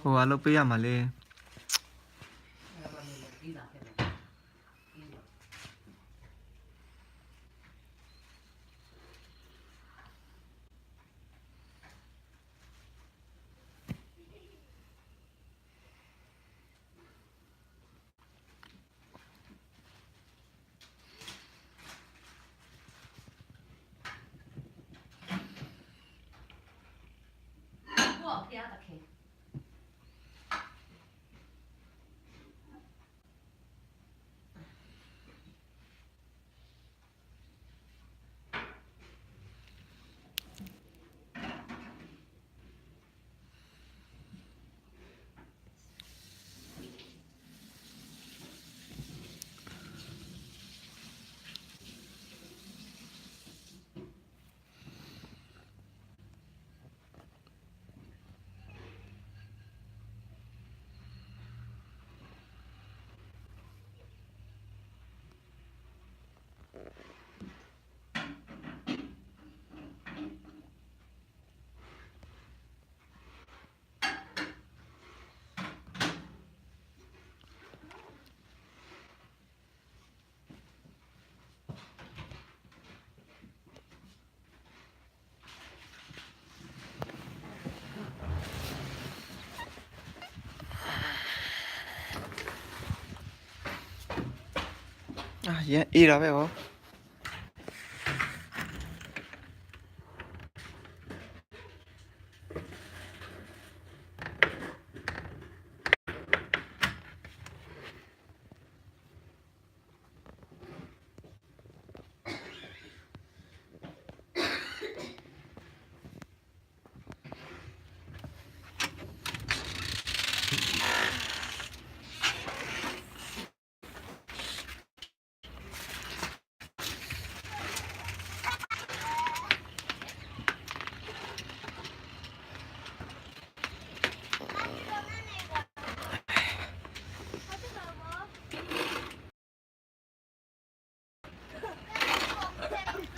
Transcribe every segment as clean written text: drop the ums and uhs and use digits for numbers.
ဟိုအလုပ်ပေးရမှာလေရဲအေးတာပဲဟော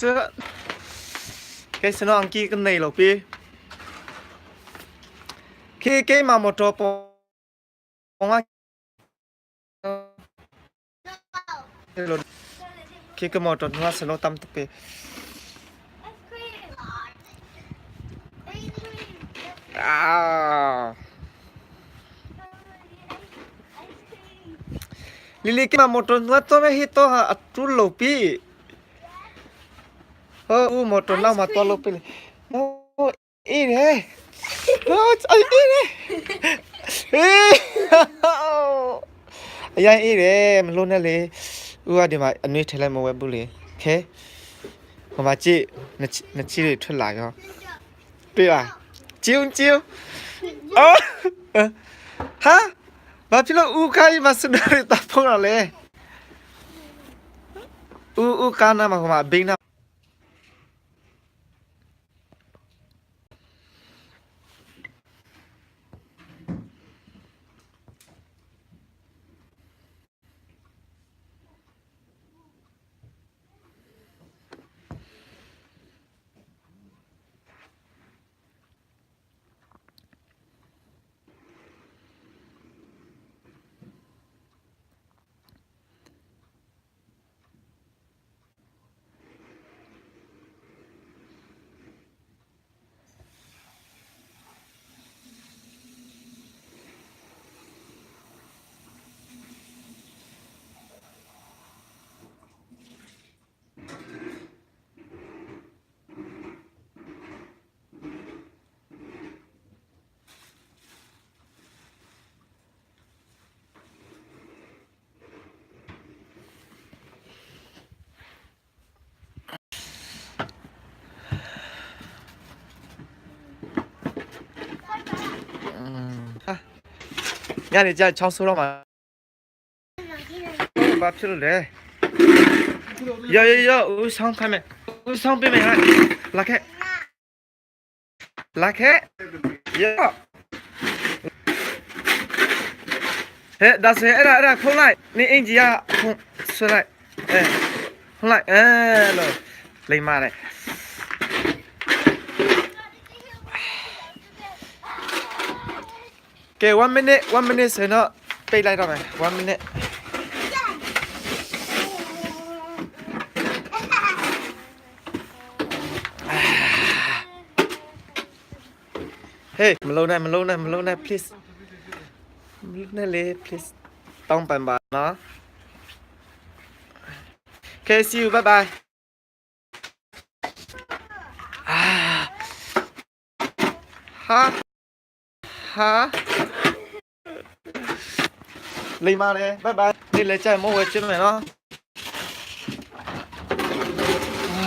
这个给什么安吉个内了比给妈妈做帮啊给个妈做那什么当特别啊Lili ke motor nuat to me hito ha atul lopi oh motor na ma to lopi oh ini oh ai ini ai iniมันลุ้นนะเลยอู้ว่าဒီမှာအနွေးထဲလိုက်မဝဲဘူးလေခဲဟိုမှာကြည့်နှစ်ချီတွေထွက်လာရောတွေ့လားကျုံကျုံအော်ဟာဘာဖြစ်လို့ဦးခိုင်းမစနေတာဖုန်းရလဲဦးကားနာမှာဟိုမှာဘိန်းနာညနေကျချောင်းဆိုးတော့မှာဘာဖြစ်လို့လဲရောဦးဆောင်ခိုင်းမယ်ဦးဆောင်ပေးမယ်ဟာလာခဲ့ရောဟဲ့ဒါဆိုအဲ့ဒါဖုန်းလိုက်နေအင်ဂျီကဖုန်းဆွဲလိုက်ဖုန်းလိုက်လို့လိမ့်မလိုက် Okay, 1 minute ဆိုတော့ပိတ်လိုက်တော့မယ်1 minute Hey မလုံးနဲ့ please မလုံးနဲ့လေ please တောင်းပန်ပါနော် Okay see you bye bye ဟာလိမ္မာလေ bye bye ဒီလေကြိုက်မဟုတ်ဝဲချင်မယ်နော်